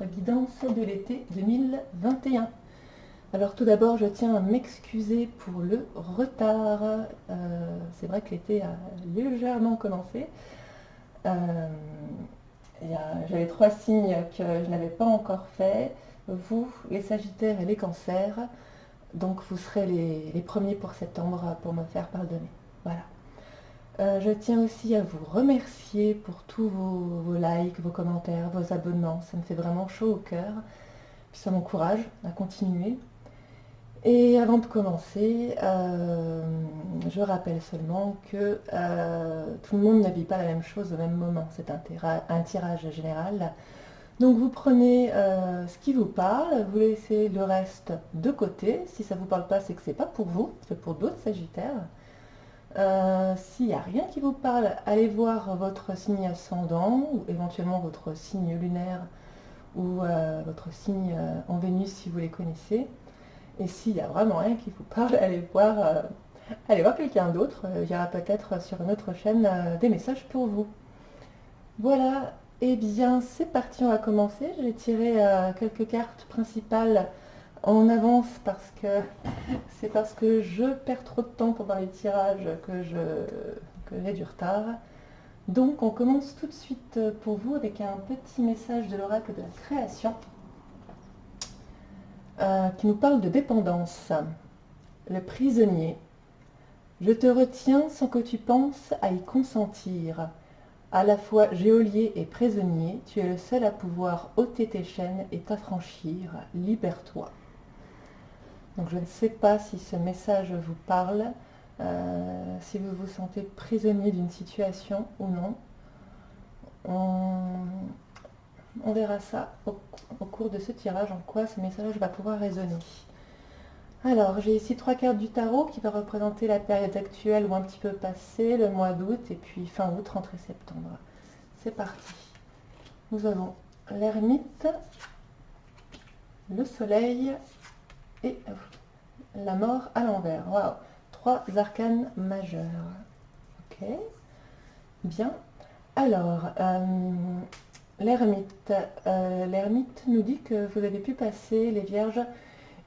votre guidance de l'été 2021. Alors tout d'abord, je tiens à m'excuser pour le retard. C'est vrai que l'été a légèrement commencé. J'avais 3 signes que je n'avais pas encore fait. Vous, les Sagittaires et les Cancers. Donc vous serez les premiers pour septembre pour me faire pardonner. Voilà. Je tiens aussi à vous remercier pour tous vos likes, vos commentaires, vos abonnements. Ça me fait vraiment chaud au cœur. Puis ça m'encourage à continuer. Et avant de commencer, je rappelle seulement que tout le monde ne vit pas la même chose au même moment. C'est un tirage général. Donc vous prenez ce qui vous parle, vous laissez le reste de côté. Si ça ne vous parle pas, c'est que c'est pas pour vous, c'est pour d'autres Sagittaires. S'il n'y a rien qui vous parle, allez voir votre signe ascendant ou éventuellement votre signe lunaire ou votre signe en Vénus si vous les connaissez. Et s'il n'y a vraiment rien qui vous parle, allez voir quelqu'un d'autre. Il y aura peut-être sur une autre chaîne des messages pour vous. Voilà, et bien c'est parti, on va commencer. J'ai tiré quelques cartes principales en avance parce que je perds trop de temps pendant les tirages que j'ai du retard. Donc on commence tout de suite pour vous avec un petit message de l'oracle de la création qui nous parle de dépendance. Le prisonnier. Je te retiens sans que tu penses à y consentir. À la fois geôlier et prisonnier, tu es le seul à pouvoir ôter tes chaînes et t'affranchir. Libère-toi. Donc je ne sais pas si ce message vous parle, si vous vous sentez prisonnier d'une situation ou non. On verra ça au cours de ce tirage, en quoi ce message va pouvoir résonner. Alors, j'ai ici 3 cartes du tarot qui va représenter la période actuelle ou un petit peu passée, le mois d'août, et puis fin août, rentrée septembre. C'est parti. Nous avons l'ermite, le soleil et la mort à l'envers. Waouh, 3 arcanes majeurs. Ok, bien. Alors, l'ermite. L'ermite nous dit que vous avez pu passer, les vierges,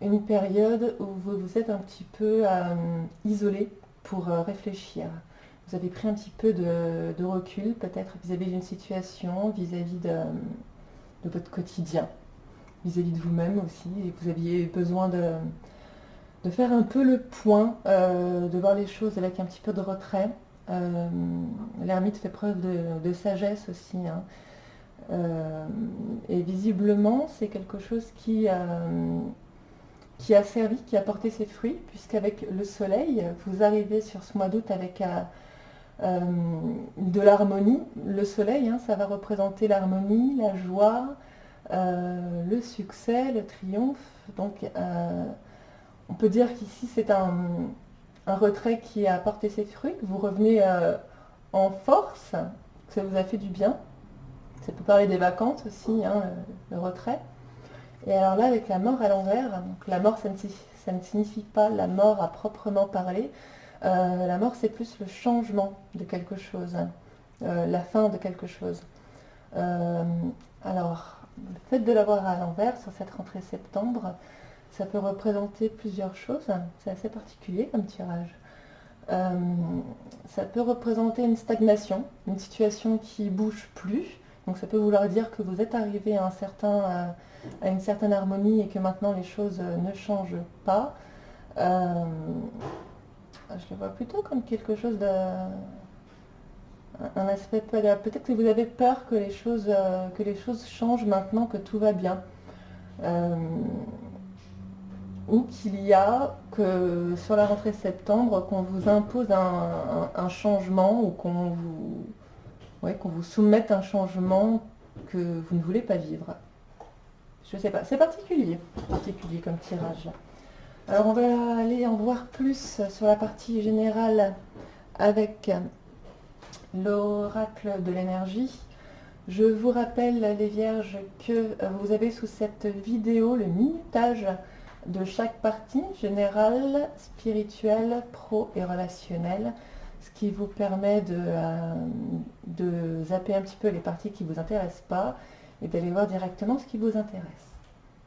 une période où vous vous êtes un petit peu isolé pour réfléchir. Vous avez pris un petit peu de recul, peut-être vis-à-vis d'une situation, vis-à-vis de votre quotidien, vis-à-vis de vous-même aussi, et vous aviez besoin de faire un peu le point, de voir les choses avec un petit peu de retrait. L'ermite fait preuve de sagesse aussi, hein. Et visiblement, c'est quelque chose qui a servi, qui a porté ses fruits, puisqu'avec le soleil, vous arrivez sur ce mois d'août avec de l'harmonie. Le soleil, hein, ça va représenter l'harmonie, la joie, le succès, le triomphe. Donc on peut dire qu'ici c'est un retrait qui a porté ses fruits, que vous revenez en force, que ça vous a fait du bien. Ça peut parler des vacances aussi, hein, le retrait. Et alors là, avec la mort à l'envers, donc la mort, ça ne signifie pas la mort à proprement parler. La mort, c'est plus le changement de quelque chose, la fin de quelque chose. Alors, le fait de l'avoir à l'envers sur cette rentrée septembre, ça peut représenter plusieurs choses. C'est assez particulier comme tirage. Ça peut représenter une stagnation, une situation qui bouge plus. Donc ça peut vouloir dire que vous êtes arrivé à une certaine harmonie et que maintenant les choses ne changent pas. Je le vois plutôt comme quelque chose un aspect peut-être que vous avez peur que les choses changent maintenant que tout va bien. Ou qu'il y a que sur la rentrée septembre qu'on vous impose un changement ou qu'on vous soumette un changement que vous ne voulez pas vivre. Je ne sais pas, c'est particulier comme tirage. Alors on va aller en voir plus sur la partie générale avec l'oracle de l'énergie. Je vous rappelle, les vierges, que vous avez sous cette vidéo le minutage de chaque partie, générale, spirituelle, pro et relationnelle, ce qui vous permet de zapper un petit peu les parties qui ne vous intéressent pas et d'aller voir directement ce qui vous intéresse.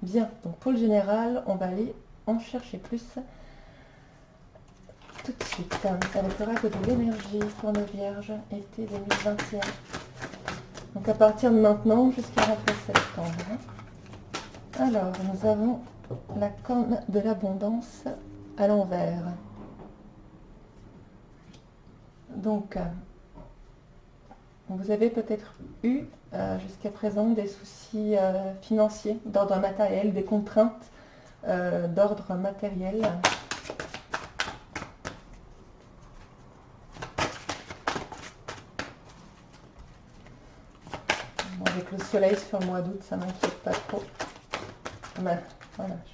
Bien, donc pour le général, on va aller en chercher plus tout de suite. Avec l'oracle de l'énergie pour nos vierges, été 2021. Donc à partir de maintenant jusqu'à la fin septembre. Alors, nous avons la corne de l'abondance à l'envers. Donc, vous avez peut-être eu jusqu'à présent des soucis financiers d'ordre matériel, des contraintes d'ordre matériel. Bon, avec le soleil sur le mois d'août, ça ne m'inquiète pas trop. Ben, voilà, je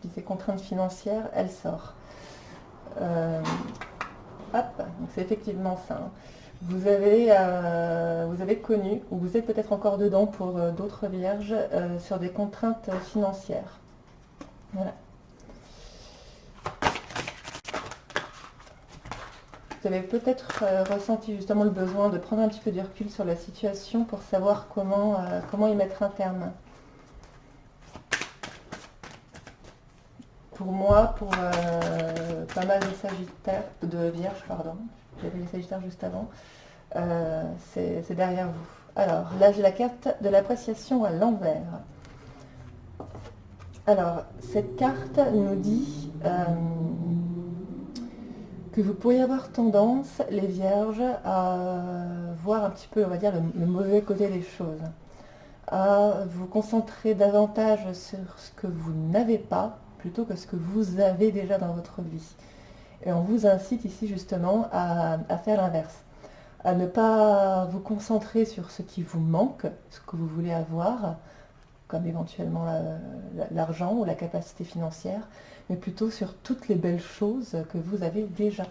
disais contraintes financières, elle sort. Hop, donc c'est effectivement ça. Hein. Vous avez connu, ou vous êtes peut-être encore dedans pour d'autres vierges, sur des contraintes financières. Voilà. Vous avez peut-être ressenti justement le besoin de prendre un petit peu du recul sur la situation pour savoir comment y mettre un terme. Pour moi, pour pas mal de Sagittaires, de Vierges, pardon, j'avais les Sagittaires juste avant, c'est derrière vous. Alors, là j'ai la carte de l'appréciation à l'envers. Alors, cette carte nous dit que vous pourriez avoir tendance, les Vierges, à voir un petit peu, on va dire, le mauvais côté des choses, à vous concentrer davantage sur ce que vous n'avez pas, plutôt que ce que vous avez déjà dans votre vie. Et on vous incite ici justement à faire l'inverse, à ne pas vous concentrer sur ce qui vous manque, ce que vous voulez avoir, comme éventuellement l'argent ou la capacité financière, mais plutôt sur toutes les belles choses que vous avez déjà.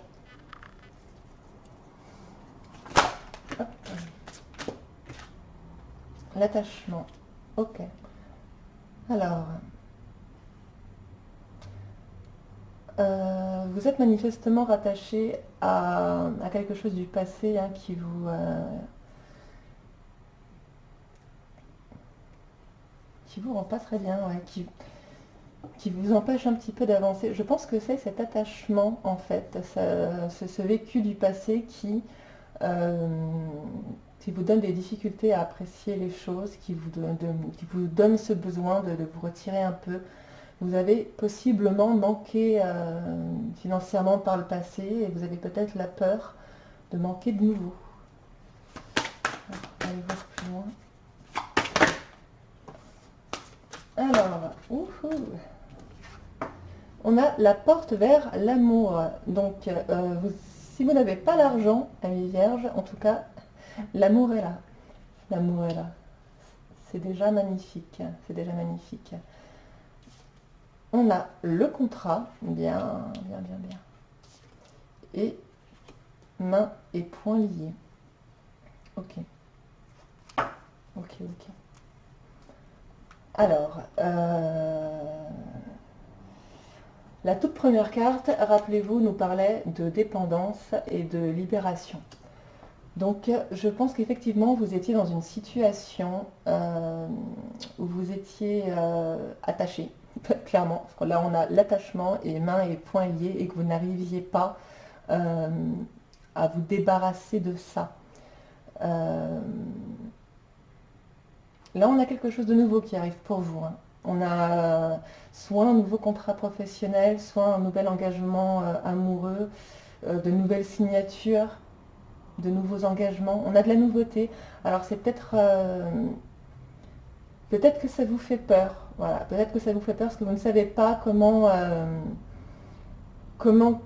L'attachement. Ok. Alors, vous êtes manifestement rattaché à quelque chose du passé hein, qui vous rend pas très bien, ouais, qui vous empêche un petit peu d'avancer. Je pense que c'est cet attachement, en fait, ce vécu du passé euh, qui vous donne des difficultés à apprécier les choses, qui vous donne ce besoin de vous retirer un peu. Vous avez possiblement manqué financièrement par le passé et vous avez peut-être la peur de manquer de nouveau. On va aller voir plus loin. Alors, on a la porte vers l'amour. Donc, si vous n'avez pas l'argent, amis vierges, en tout cas, l'amour est là. L'amour est là. C'est déjà magnifique. C'est déjà magnifique. On a le contrat, bien. Et mains et poings liés. Ok. Alors, la toute première carte, rappelez-vous, nous parlait de dépendance et de libération. Donc, je pense qu'effectivement, vous étiez dans une situation où vous étiez attaché, clairement. Parce que là, on a l'attachement et mains et poings liés et que vous n'arriviez pas à vous débarrasser de ça. Là, on a quelque chose de nouveau qui arrive pour vous. Hein. On a soit un nouveau contrat professionnel, soit un nouvel engagement amoureux, de nouvelles signatures, de nouveaux engagements. On a de la nouveauté. Alors c'est peut-être que ça vous fait peur. Voilà, peut-être que ça vous fait peur parce que vous ne savez pas comment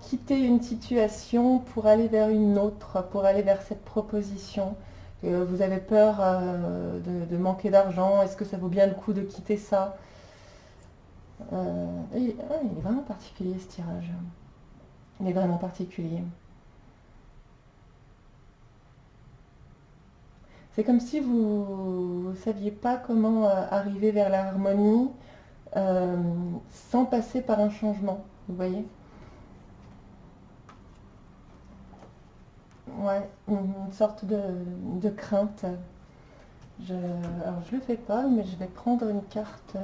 quitter une situation pour aller vers une autre, pour aller vers cette proposition. Vous avez peur de manquer d'argent. Est-ce que ça vaut bien le coup de quitter ça? Il est vraiment particulier ce tirage. Il est vraiment particulier. C'est comme si vous ne saviez pas comment arriver vers l'harmonie sans passer par un changement, vous voyez? Ouais, une sorte de crainte. Alors je le fais pas, mais je vais prendre une carte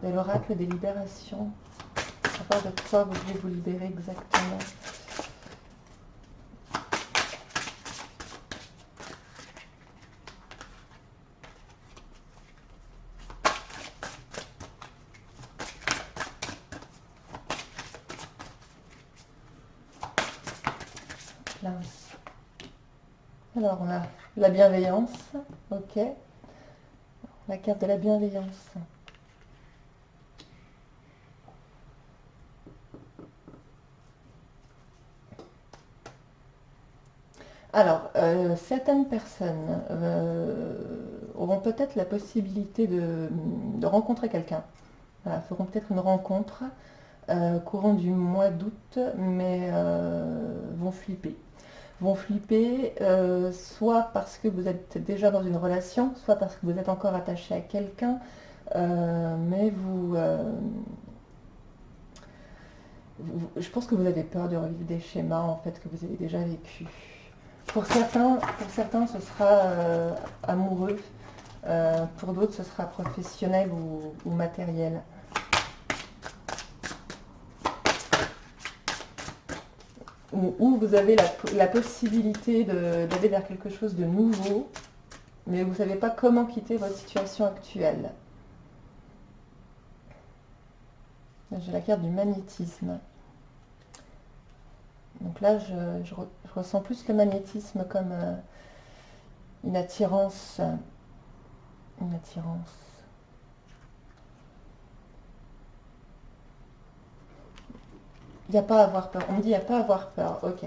de l'oracle des libérations. À part de quoi vous devez vous libérer exactement. Là. Alors on a la bienveillance, ok. La carte de la bienveillance. Alors, certaines personnes auront peut-être la possibilité de rencontrer quelqu'un. Voilà, feront peut-être une rencontre courant du mois d'août, mais vont flipper. Vont flipper soit parce que vous êtes déjà dans une relation, soit parce que vous êtes encore attaché à quelqu'un, mais je pense que vous avez peur de revivre des schémas en fait que vous avez déjà vécu. Pour certains, ce sera amoureux. Pour d'autres, ce sera professionnel ou matériel. Ou vous avez la possibilité d'aller vers quelque chose de nouveau, mais vous ne savez pas comment quitter votre situation actuelle. J'ai la carte du magnétisme. Donc là, je ressens plus le magnétisme comme une attirance. Une attirance. Il n'y a pas à avoir peur. On me dit il n'y a pas à avoir peur. Ok.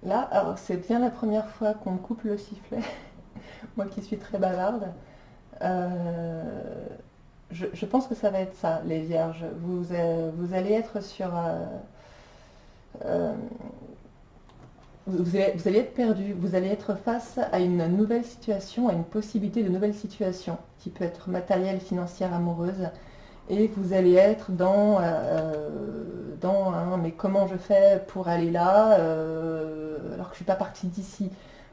Là, alors c'est bien la première fois qu'on me coupe le sifflet. Moi qui suis très bavarde. Je pense que ça va être ça, les vierges. Vous allez être sur... vous allez être perdu, vous allez être face à une nouvelle situation, à une possibilité de nouvelle situation, qui peut être matérielle, financière, amoureuse, et vous allez être dans un mais comment je fais pour aller là alors que je ne suis pas partie d'ici,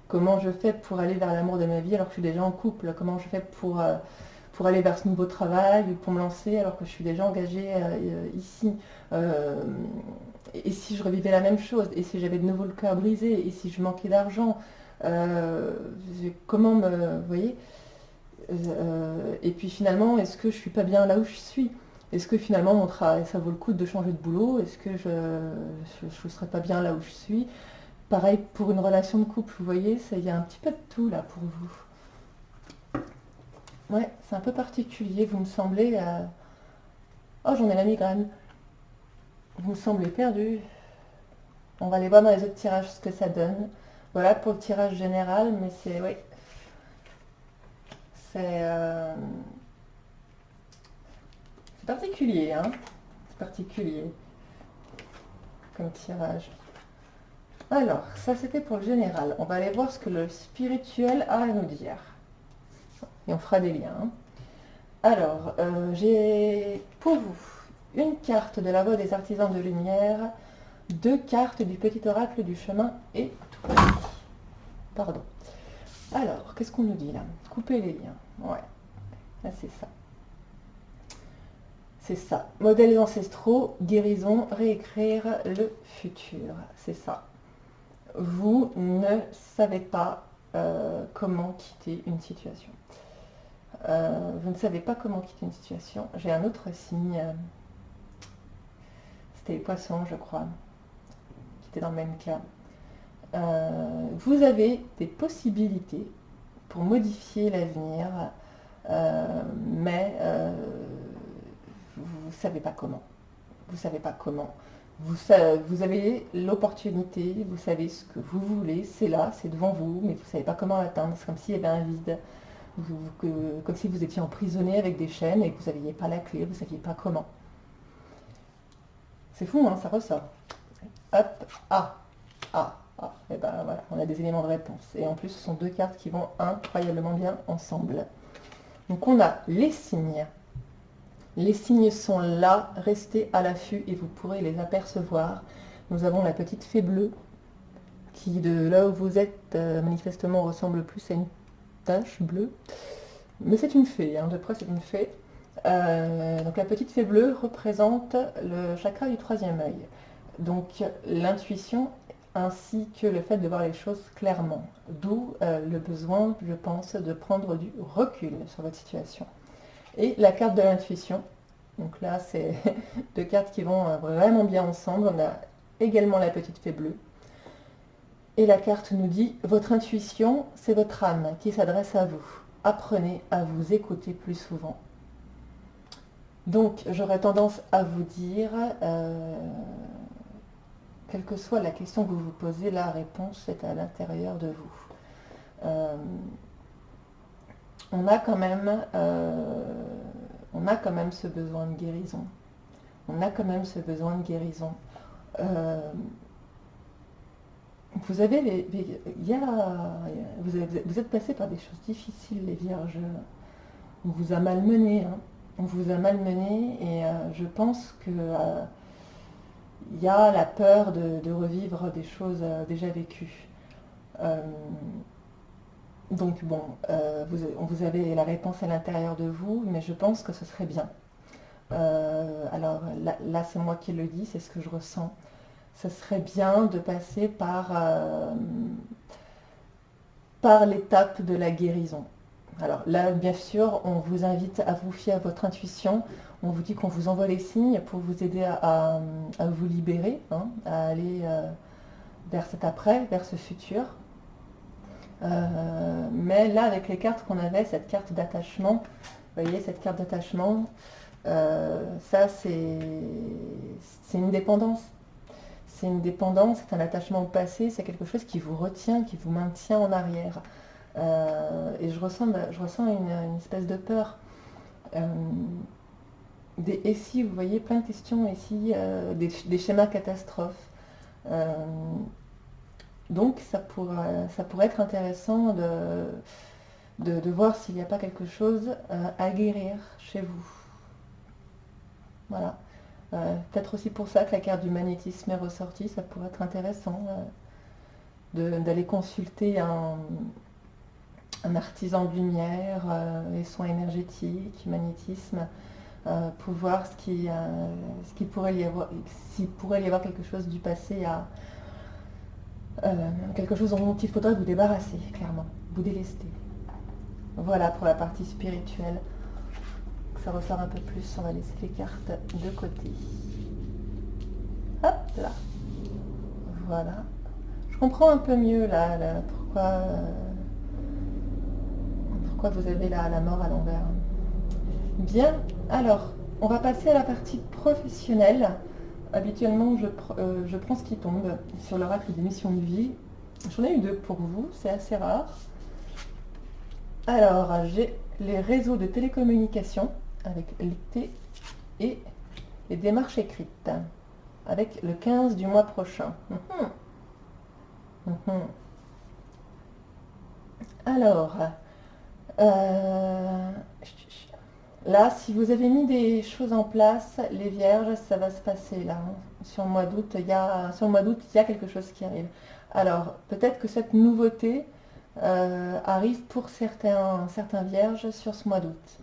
comment je fais pour aller vers l'amour de ma vie alors que je suis déjà en couple, comment je fais pour aller vers ce nouveau travail, pour me lancer alors que je suis déjà engagée ici. Et si je revivais la même chose, et si j'avais de nouveau le cœur brisé, et si je manquais d'argent, comment me... Vous voyez et puis finalement, est-ce que je suis pas bien là où je suis? Est-ce que finalement mon travail, ça vaut le coup de changer de boulot? Est-ce que je ne serais pas bien là où je suis? Pareil pour une relation de couple, vous voyez, il y a un petit peu de tout là pour vous. Ouais, c'est un peu particulier, vous me semblez... Oh, j'en ai la migraine. Vous me semblez perdu. On va aller voir dans les autres tirages ce que ça donne. Voilà pour le tirage général, mais c'est... Oui. C'est particulier, hein. C'est particulier comme tirage. Alors, ça c'était pour le général. On va aller voir ce que le spirituel a à nous dire. Et on fera des liens. Alors, j'ai pour vous une carte de la voie des artisans de lumière, 2 cartes du petit oracle du chemin et 3. Pardon. Alors, qu'est-ce qu'on nous dit là? Couper les liens. Ouais, là c'est ça. C'est ça. Modèles ancestraux, guérison, réécrire le futur. C'est ça. Vous ne savez pas comment quitter une situation. Vous ne savez pas comment quitter une situation. J'ai un autre signe. C'était les poissons, je crois, qui était dans le même cas. Vous avez des possibilités pour modifier l'avenir, mais vous ne savez pas comment. Vous ne savez pas comment. Vous avez l'opportunité, vous savez ce que vous voulez, c'est là, c'est devant vous, mais vous ne savez pas comment l'atteindre. C'est comme s'il y avait un vide, comme si vous étiez emprisonné avec des chaînes et que vous n'aviez pas la clé, vous ne saviez pas comment. C'est fou, hein, ça ressort. Hop, et ben voilà, on a des éléments de réponse. Et en plus, ce sont 2 cartes qui vont incroyablement bien ensemble. Donc on a les signes. Les signes sont là, restez à l'affût et vous pourrez les apercevoir. Nous avons la petite fée bleue, qui de là où vous êtes, manifestement ressemble plus à une tache bleue. Mais c'est une fée, hein, de près c'est une fée. Donc la petite fée bleue représente le chakra du troisième œil. Donc l'intuition ainsi que le fait de voir les choses clairement. D'où le besoin, je pense, de prendre du recul sur votre situation. Et la carte de l'intuition. Donc là, c'est deux cartes qui vont vraiment bien ensemble. On a également la petite fée bleue. Et la carte nous dit, votre intuition, c'est votre âme qui s'adresse à vous. Apprenez à vous écouter plus souvent. Donc, j'aurais tendance à vous dire, quelle que soit la question que vous vous posez, la réponse est à l'intérieur de vous. On a quand même ce besoin de guérison. On a quand même ce besoin de guérison. Vous êtes passé par des choses difficiles, les vierges. On vous a malmené, hein. On vous a malmené et je pense que il y a la peur de revivre des choses déjà vécues. Donc bon, vous avez la réponse à l'intérieur de vous, mais je pense que ce serait bien. Alors là c'est moi qui le dis, c'est ce que je ressens. Ce serait bien de passer par l'étape de la guérison. Alors là, bien sûr, on vous invite à vous fier à votre intuition. On vous dit qu'on vous envoie les signes pour vous aider à vous libérer, hein, à aller vers cet après, vers ce futur. Mais là, avec les cartes qu'on avait, cette carte d'attachement, vous voyez, cette carte d'attachement, ça c'est une dépendance. C'est une dépendance, c'est un attachement au passé, c'est quelque chose qui vous retient, qui vous maintient en arrière. Et je ressens une espèce de peur. Et si, vous voyez, plein de questions ici, des schémas catastrophes. Donc ça pourrait être intéressant de voir s'il n'y a pas quelque chose à guérir chez vous. Voilà. Peut-être aussi pour ça que la carte du magnétisme est ressortie, ça pourrait être intéressant d'aller consulter un artisan de lumière, les soins énergétiques, magnétisme, pour voir s'il pourrait y avoir quelque chose du passé quelque chose dont il faudrait vous débarrasser, clairement, vous délester. Voilà pour la partie spirituelle. Ça ressort un peu plus, on va laisser les cartes de côté. Hop là. Voilà. Je comprends un peu mieux là pourquoi vous avez la mort à l'envers. Bien, alors, on va passer à la partie professionnelle. Habituellement, je prends ce qui tombe sur l'oracle des missions de vie. J'en ai eu deux pour vous, c'est assez rare. Alors, j'ai les réseaux de télécommunication avec l'IT et les démarches écrites avec le 15 du mois prochain. Alors, là, si vous avez mis des choses en place, les vierges, ça va se passer là, hein. Sur le mois d'août, il y a quelque chose qui arrive. Alors, peut-être que cette nouveauté arrive pour certains vierges sur ce mois d'août.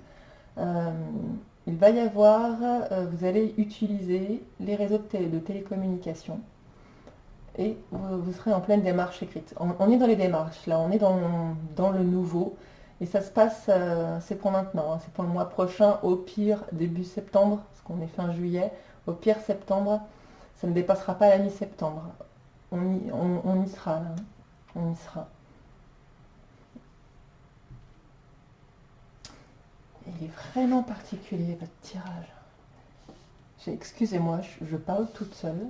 Il va y avoir, vous allez utiliser les réseaux de télécommunication et vous serez en pleine démarche écrite. On est dans les démarches, là, on est dans le nouveau. Et ça se passe, c'est pour maintenant, hein, c'est pour le mois prochain, au pire début septembre, parce qu'on est fin juillet, au pire septembre, ça ne dépassera pas la mi-septembre. On y sera, là, hein, on y sera. Il est vraiment particulier, votre tirage. Excusez-moi, je parle toute seule.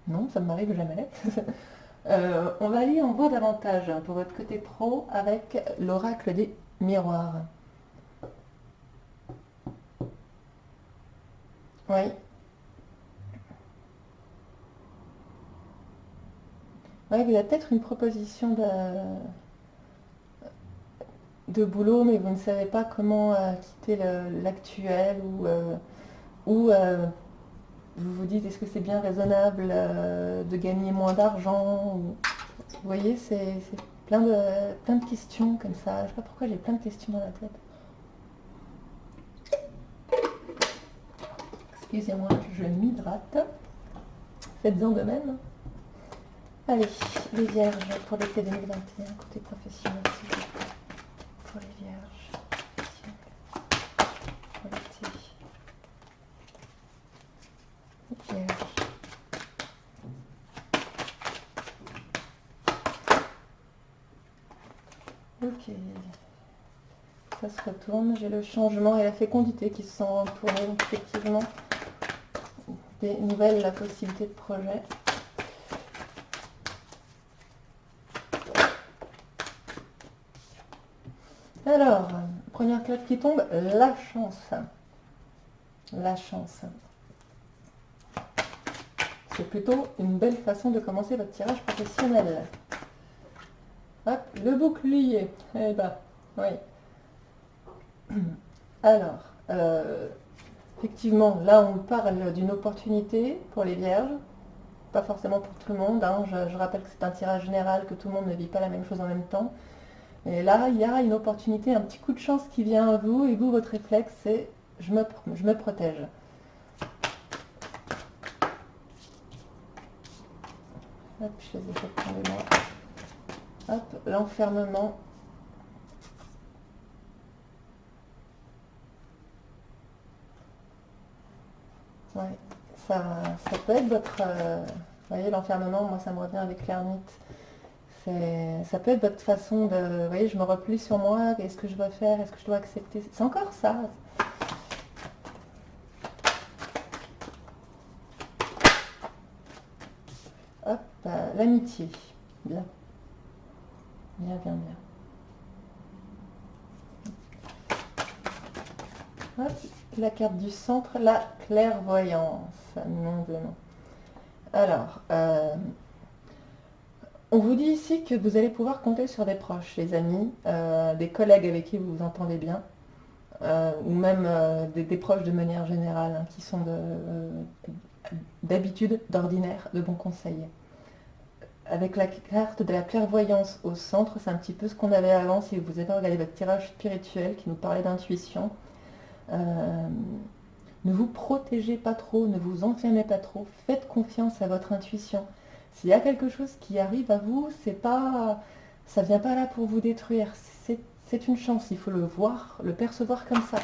Non, ça ne m'arrive jamais. On va aller en voir davantage pour votre côté pro avec l'oracle des miroirs. Oui. Oui, vous avez peut-être une proposition de boulot, mais vous ne savez pas comment quitter l'actuel ou vous vous dites, est-ce que c'est bien raisonnable de gagner moins d'argent Vous voyez, c'est plein de questions comme ça. Je ne sais pas pourquoi j'ai plein de questions dans la tête. Excusez-moi, je m'hydrate. Faites-en de même. Allez, les vierges pour l'été 2021, côté professionnel, s'il vous plaît. Pour les vierges, pour l'été. Vierge. Ok. Ça se retourne, j'ai le changement et la fécondité qui se sont retournés, donc effectivement, des nouvelles possibilités de projet. Alors, première carte qui tombe, la chance. La chance. C'est plutôt une belle façon de commencer votre tirage professionnel. Hop, le bouclier. Eh ben, oui. Alors, effectivement, là on parle d'une opportunité pour les vierges, pas forcément pour tout le monde, hein. Je rappelle que c'est un tirage général, que tout le monde ne vit pas la même chose en même temps. Et là, il y a une opportunité, un petit coup de chance qui vient à vous, et vous, votre réflexe, c'est je me protège. Hop, je les ai fait tomber moi. Hop, l'enfermement. Ouais, ça peut être votre... vous voyez, l'enfermement, moi ça me revient avec l'ermite. Ça peut être votre façon de... Vous voyez, je me replie sur moi, qu'est-ce que je dois faire, est-ce que je dois accepter? C'est encore ça. Hop, l'amitié. Bien. Bien, bien, bien. Hop, la carte du centre, la clairvoyance. Non de nom. Alors, on vous dit ici que vous allez pouvoir compter sur des proches, les amis, des collègues avec qui vous vous entendez bien, ou même des proches de manière générale, hein, qui sont d'habitude, d'ordinaire, de bons conseillers. Avec la carte de la clairvoyance au centre, c'est un petit peu ce qu'on avait avant, si vous avez regardé votre tirage spirituel qui nous parlait d'intuition. Ne vous protégez pas trop, ne vous enfermez pas trop, faites confiance à votre intuition. S'il y a quelque chose qui arrive à vous, ça vient pas là pour vous détruire, c'est une chance, il faut le voir, le percevoir comme ça.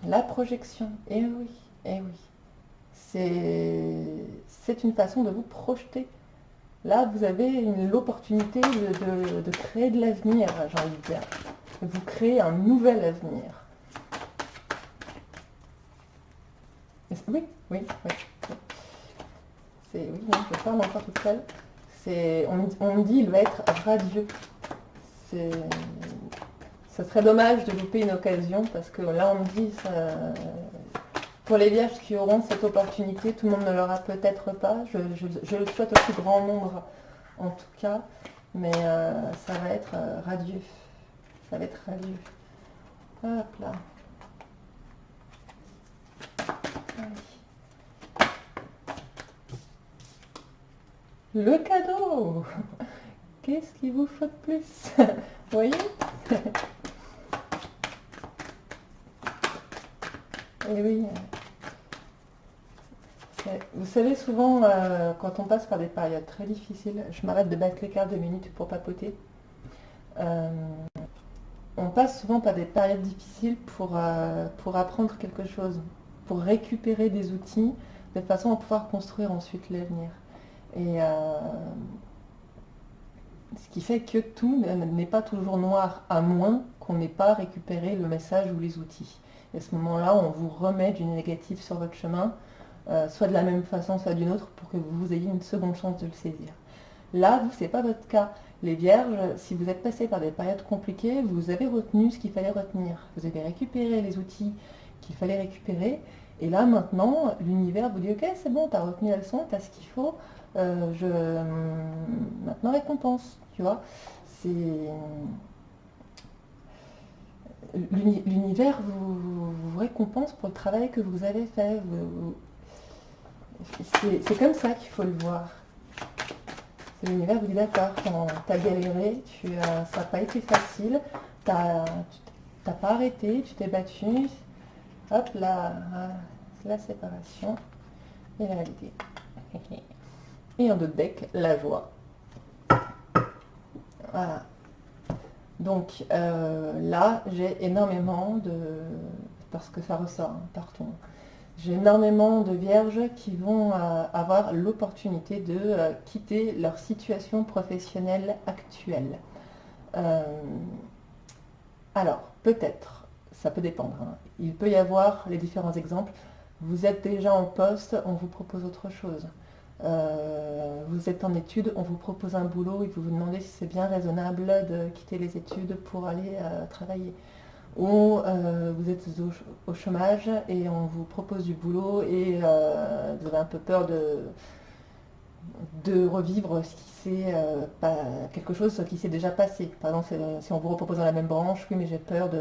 La projection, eh oui, eh oui. C'est une façon de vous projeter. Là, vous avez l'opportunité de créer de l'avenir, j'ai envie de dire. Vous créez un nouvel avenir. Oui, oui, oui. Oui, non, je parle encore toute seule. On me dit il va être radieux. Ça serait dommage de louper une occasion parce que là on me dit pour les vierges qui auront cette opportunité, tout le monde ne l'aura peut-être pas. Je le souhaite au plus grand nombre en tout cas, mais ça va être radieux. Ça va être radieux. Hop là. Le cadeau. Qu'est-ce qu'il vous faut de plus? Vous voyez? Et oui. Vous savez, souvent, quand on passe par des périodes très difficiles, je m'arrête de battre les cartes 2 minutes pour papoter. On passe souvent par des périodes difficiles pour apprendre quelque chose, pour récupérer des outils, de façon à pouvoir construire ensuite l'avenir. Et ce qui fait que tout n'est pas toujours noir, à moins qu'on n'ait pas récupéré le message ou les outils. Et à ce moment-là, on vous remet du négatif sur votre chemin, soit de la même façon, soit d'une autre, pour que vous ayez une seconde chance de le saisir. Là, vous, ce n'est pas votre cas. Les vierges, si vous êtes passé par des périodes compliquées, vous avez retenu ce qu'il fallait retenir. Vous avez récupéré les outils qu'il fallait récupérer. Et là, maintenant, l'univers vous dit, ok, c'est bon, tu as retenu la leçon, tu as ce qu'il faut. Maintenant, récompense, tu vois. L'univers vous récompense pour le travail que vous avez fait. C'est comme ça qu'il faut le voir. L'univers vous dit d'accord, quand tu as galéré, ça n'a pas été facile, tu n'as pas arrêté, tu t'es battu. Hop là, la séparation et la réalité. Et en d'autres deck, la joie. Voilà. Donc là, j'ai énormément de... parce que ça ressort partout. J'ai énormément de vierges qui vont avoir l'opportunité de quitter leur situation professionnelle actuelle. Alors, peut-être, ça peut dépendre. Hein. Il peut y avoir les différents exemples. Vous êtes déjà en poste, on vous propose autre chose. Vous êtes en études, on vous propose un boulot et vous vous demandez si c'est bien raisonnable de quitter les études pour aller travailler. Ou vous êtes au chômage et on vous propose du boulot et vous avez un peu peur de revivre ce qui quelque chose qui s'est déjà passé. Par exemple, si on vous repropose dans la même branche, oui mais j'ai peur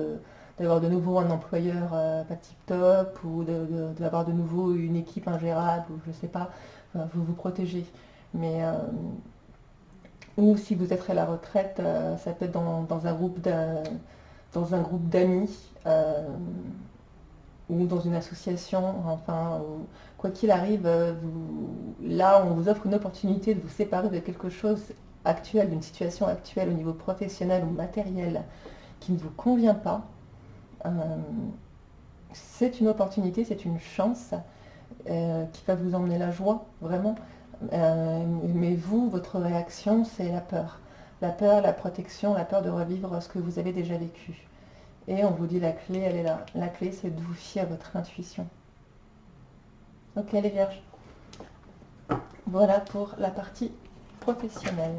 d'avoir de nouveau un employeur pas tip top ou d'avoir de nouveau une équipe ingérable ou je sais pas. Vous vous protégez. Mais, ou si vous êtes à la retraite, ça peut être dans un groupe d'amis ou dans une association, enfin, quoi qu'il arrive, là on vous offre une opportunité de vous séparer de quelque chose actuel, d'une situation actuelle au niveau professionnel ou matériel qui ne vous convient pas. C'est une opportunité, c'est une chance qui va vous emmener la joie, vraiment. Mais vous, votre réaction, c'est la peur. La peur, la protection, la peur de revivre ce que vous avez déjà vécu. Et on vous dit la clé, elle est là. La clé, c'est de vous fier à votre intuition. Ok les vierges. Voilà pour la partie professionnelle.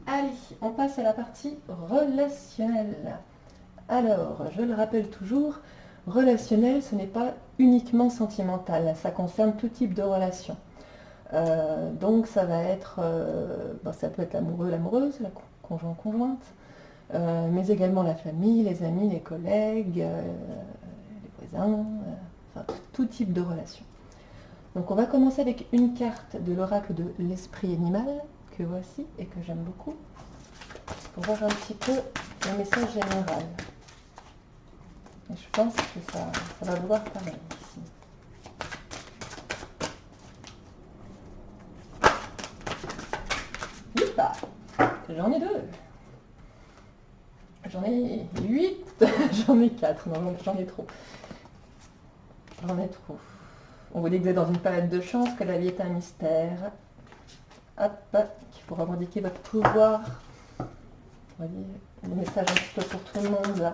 Allez, on passe à la partie relationnelle. Alors, je le rappelle toujours, relationnel, ce n'est pas uniquement sentimental, ça concerne tout type de relation. Donc ça va être, ça peut être l'amoureux, l'amoureuse, la conjoint, conjointe, mais également la famille, les amis, les collègues, les voisins, enfin tout type de relation. Donc on va commencer avec une carte de l'oracle de l'esprit animal, que voici et que j'aime beaucoup, pour voir un petit peu le message général. Et je pense que ça va vouloir pareil ici. Youpa, j'en ai 2. J'en ai 8. J'en ai 4. Non, j'en ai trop. J'en ai trop. On vous dit que vous êtes dans une période de chance, que la vie est un mystère. Hop, qu'il faut revendiquer votre pouvoir. Vous voyez, le message un petit peu pour tout le monde là.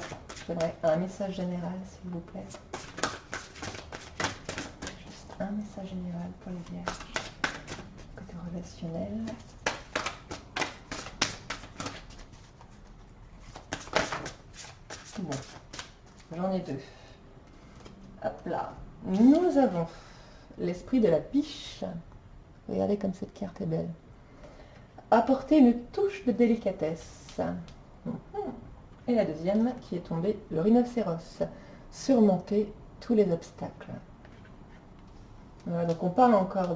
J'aimerais un message général, s'il vous plaît. Juste un message général pour les vierges. Côté relationnel. Bon, j'en ai 2. Hop là. Nous avons l'esprit de la biche. Regardez comme cette carte est belle. Apporter une touche de délicatesse. Et la deuxième qui est tombée, le rhinocéros. Surmonter tous les obstacles. Voilà, donc on parle encore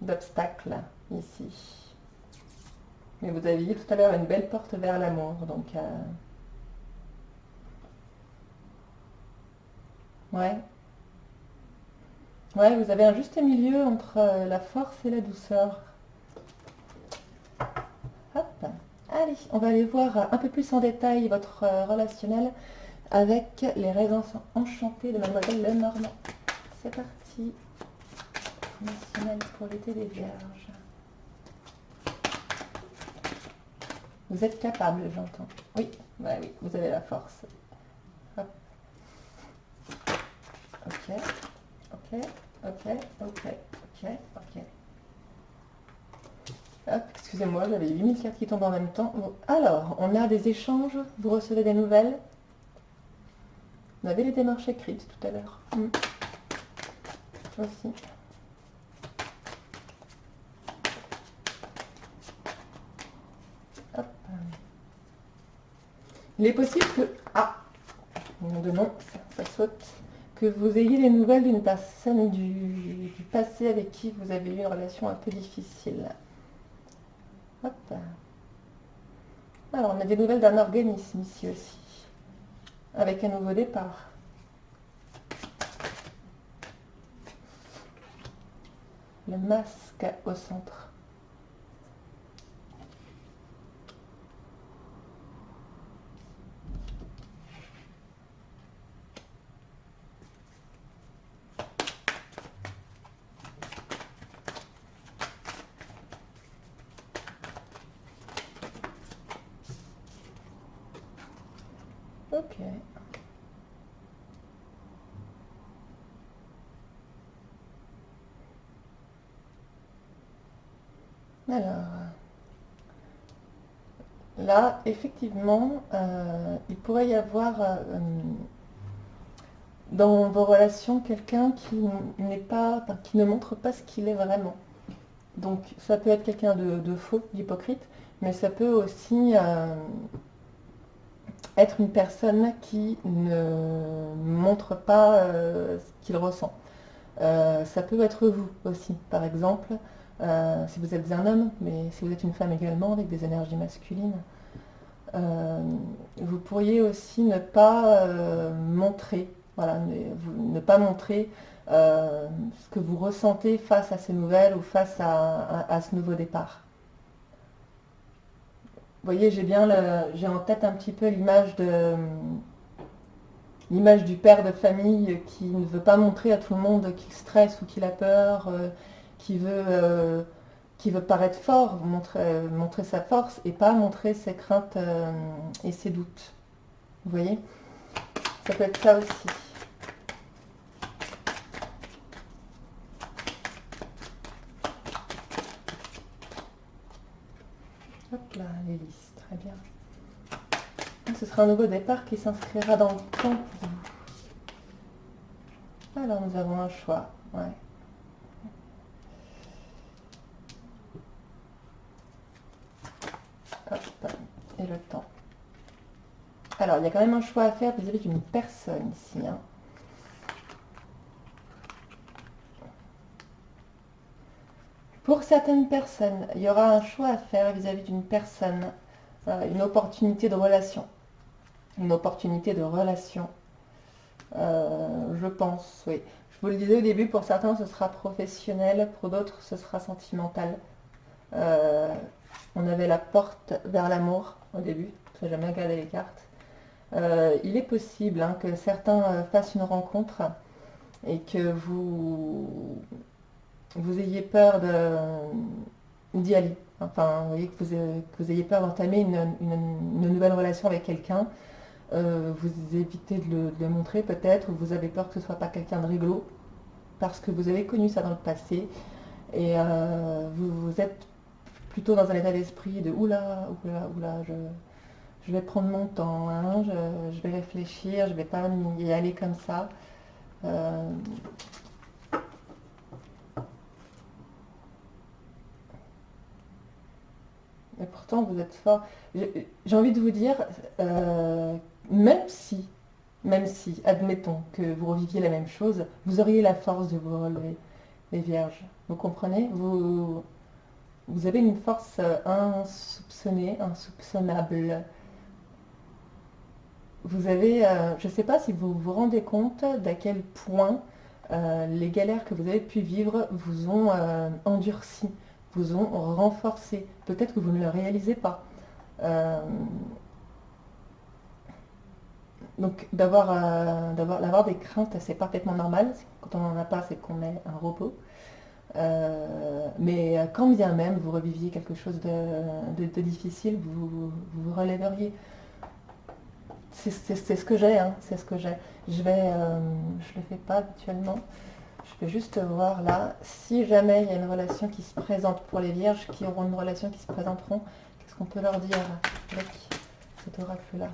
d'obstacles ici. Mais vous aviez tout à l'heure une belle porte vers l'amour, donc ouais, vous avez un juste milieu entre la force et la douceur. Hop, allez, on va aller voir un peu plus en détail votre relationnel avec les raisinets enchantés de Mademoiselle Lenormand. C'est parti. Relationnel pour l'été des vierges. Vous êtes capable, j'entends. Oui, bah oui, vous avez la force. Hop. Ok, ok, ok, ok, ok, ok. Hop, excusez-moi, j'avais 8000 cartes qui tombent en même temps. Bon, alors, on a des échanges, vous recevez des nouvelles. On avait les démarches écrites tout à l'heure. Aussi. Il est possible que... Ah, non, ça saute. Que vous ayez des nouvelles d'une personne du passé avec qui vous avez eu une relation un peu difficile. Hop. Alors, on a des nouvelles d'un organisme ici aussi. Avec un nouveau départ. Le masque au centre. Ok. Alors, là, effectivement, il pourrait y avoir dans vos relations quelqu'un qui n'est pas, enfin, qui ne montre pas ce qu'il est vraiment. Donc, ça peut être quelqu'un de faux, d'hypocrite, mais ça peut aussi être une personne qui ne montre pas ce qu'il ressent. Ça peut être vous aussi, par exemple, si vous êtes un homme, mais si vous êtes une femme également avec des énergies masculines. Vous pourriez aussi ne pas montrer, voilà, ne pas montrer ce que vous ressentez face à ces nouvelles ou face à ce nouveau départ. Vous voyez, j'ai en tête un petit peu l'image du père de famille qui ne veut pas montrer à tout le monde qu'il stresse ou qu'il a peur, qui veut paraître fort, montrer sa force et pas montrer ses craintes et ses doutes. Vous voyez? Ça peut être ça aussi. Hop là, l'hélice, très bien. Ce sera un nouveau départ qui s'inscrira dans le temps pour vous. Alors nous avons un choix. Ouais. Hop, et le temps. Alors, il y a quand même un choix à faire vis-à-vis d'une personne ici. Hein. Pour certaines personnes, il y aura un choix à faire vis-à-vis d'une personne, une opportunité de relation. Une opportunité de relation, je pense, oui. Je vous le disais au début, pour certains ce sera professionnel, pour d'autres ce sera sentimental. On avait la porte vers l'amour au début, je n'ai jamais regardé les cartes. Il est possible hein, que certains fassent une rencontre et que vous ayez peur d'y aller. Enfin, vous voyez, que vous ayez peur d'entamer une nouvelle relation avec quelqu'un. Vous évitez de le montrer peut-être, ou vous avez peur que ce ne soit pas quelqu'un de rigolo, parce que vous avez connu ça dans le passé, et vous êtes plutôt dans un état d'esprit de oula, oula, oula, je vais prendre mon temps, hein, je vais réfléchir, je ne vais pas y aller comme ça. Et pourtant, vous êtes fort. J'ai envie de vous dire, même si, admettons que vous reviviez la même chose, vous auriez la force de vous relever, les vierges. Vous comprenez? Vous avez une force insoupçonnée, insoupçonnable. Vous avez, je ne sais pas si vous vous rendez compte d'à quel point les galères que vous avez pu vivre vous ont endurci, vous ont renforcé. Peut-être que vous ne le réalisez pas. Donc d'avoir des craintes, c'est parfaitement normal. Quand on n'en a pas, c'est qu'on est un robot. Mais quand bien même vous reviviez quelque chose de difficile, vous relèveriez. C'est ce que j'ai, hein, c'est ce que j'ai. Je le fais pas habituellement. Je vais juste voir là, si jamais il y a une relation qui se présente pour les vierges qui auront une relation qui se présenteront, qu'est-ce qu'on peut leur dire avec cet oracle-là?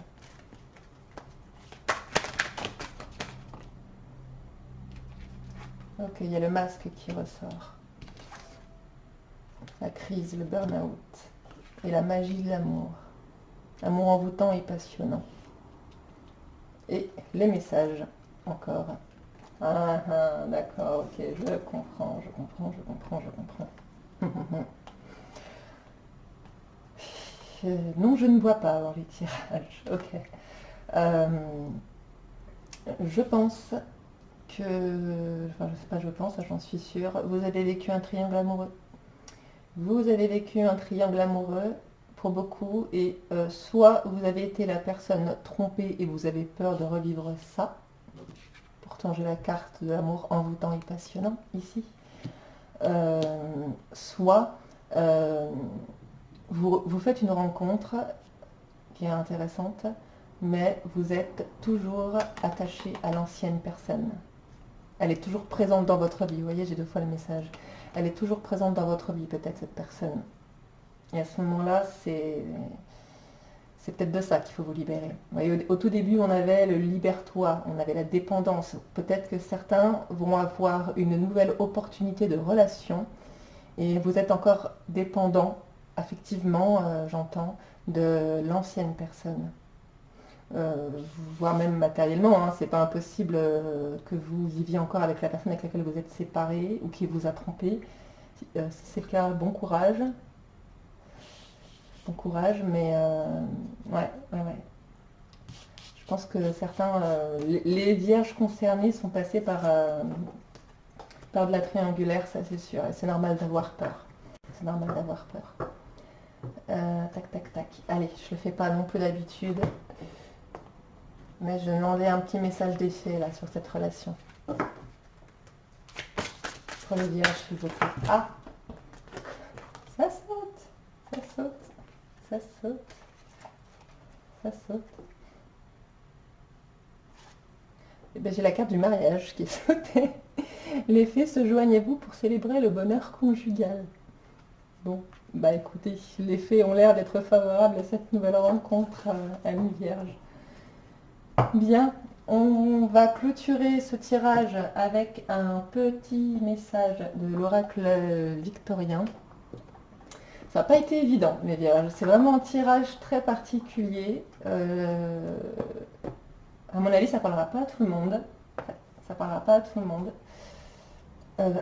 Ok, il y a le masque qui ressort. La crise, le burn-out et la magie de l'amour. L'amour envoûtant et passionnant. Et les messages, encore. Ah, ah, d'accord, ok, je comprends, je comprends, je comprends, je comprends. Non, je ne vois pas avant les tirages. Ok. Euh, je pense que... Enfin, je sais pas, je pense, j'en suis sûre. Vous avez vécu un triangle amoureux. Vous avez vécu un triangle amoureux pour beaucoup et soit vous avez été la personne trompée et vous avez peur de revivre ça. Pourtant, j'ai la carte de l'amour envoûtant et passionnant ici. Euh, soit euh, vous faites une rencontre qui est intéressante, mais vous êtes toujours attaché à l'ancienne personne. Elle est toujours présente dans votre vie. Vous voyez, j'ai 2 fois le message. Elle est toujours présente dans votre vie, peut-être cette personne. Et à ce moment-là, c'est peut-être de ça qu'il faut vous libérer. Vous voyez, au tout début, on avait le libère-toi, on avait la dépendance. Peut-être que certains vont avoir une nouvelle opportunité de relation et vous êtes encore dépendant, affectivement, j'entends, de l'ancienne personne. Voire même matériellement, hein, c'est pas impossible que vous viviez encore avec la personne avec laquelle vous êtes séparé ou qui vous a trompé. Si c'est le cas, bon courage, mais ouais, ouais, ouais. Je pense que certains, les vierges concernées sont passées par de la triangulaire, ça c'est sûr, et c'est normal d'avoir peur. C'est normal d'avoir peur. Tac, tac, tac. Allez, je le fais pas non plus d'habitude, mais je demandais un petit message d'effet là sur cette relation. Pour les vierges, s'il vous plaît. Ah, ça saute, ça saute, ça saute, ça saute. Et bien, j'ai la carte du mariage qui est sautée. Les fées se joignent à vous pour célébrer le bonheur conjugal. Bon, bah écoutez, les fées ont l'air d'être favorables à cette nouvelle rencontre, amis vierges. Bien, on va clôturer ce tirage avec un petit message de l'oracle victorien. Ça n'a pas été évident, mes vierges. C'est vraiment un tirage très particulier. À mon avis, ça ne parlera pas à tout le monde. Ça parlera pas à tout le monde.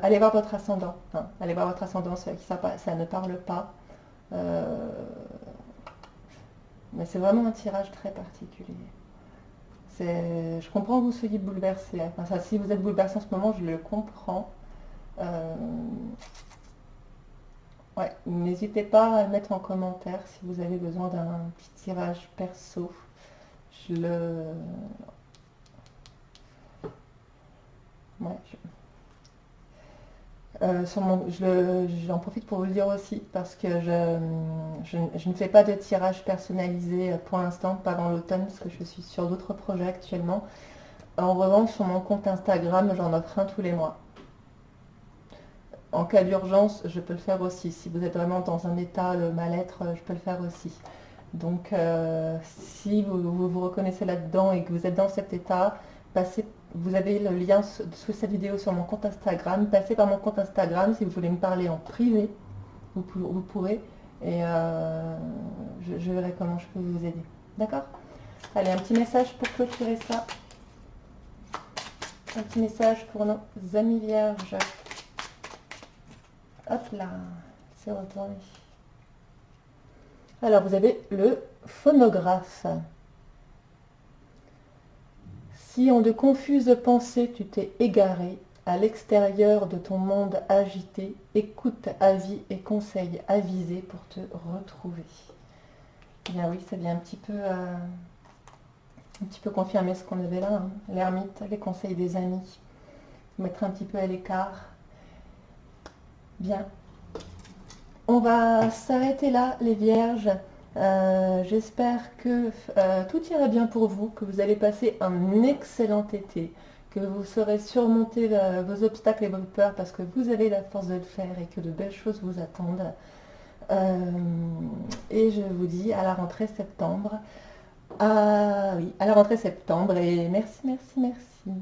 Allez voir votre ascendant. Hein. Allez voir votre ascendant, ceux à qui ça ne parle pas. Mais c'est vraiment un tirage très particulier. Je comprends que vous soyez bouleversé. Enfin, ça, si vous êtes bouleversé en ce moment, je le comprends. Ouais, n'hésitez pas à le mettre en commentaire si vous avez besoin d'un petit tirage perso. Je le... Ouais, j'en profite pour vous le dire aussi parce que je ne fais pas de tirage personnalisé pour l'instant, pas dans l'automne, parce que je suis sur d'autres projets actuellement. En revanche, sur mon compte Instagram, j'en offre un tous les mois. En cas d'urgence, je peux le faire aussi. Si vous êtes vraiment dans un état de mal-être, je peux le faire aussi. Donc, si vous reconnaissez là-dedans et que vous êtes dans cet état, vous avez le lien sous cette vidéo sur mon compte Instagram. Passez par mon compte Instagram si vous voulez me parler en privé. Vous pourrez. Et je verrai comment je peux vous aider. D'accord? Allez, un petit message pour clôturer ça. Un petit message pour nos amis vierges. Hop là, c'est retourné. Alors, vous avez le phonographe. Si en de confuses pensées tu t'es égaré, à l'extérieur de ton monde agité, écoute avis et conseils avisés pour te retrouver. Bien oui, ça vient un petit peu confirmer ce qu'on avait là, hein. L'ermite, les conseils des amis, mettre un petit peu à l'écart. Bien. On va s'arrêter là, les vierges. J'espère que tout ira bien pour vous, que vous allez passer un excellent été, que vous saurez surmonter vos obstacles et vos peurs parce que vous avez la force de le faire et que de belles choses vous attendent. Et je vous dis à la rentrée septembre. Ah oui, à la rentrée septembre et merci, merci, merci.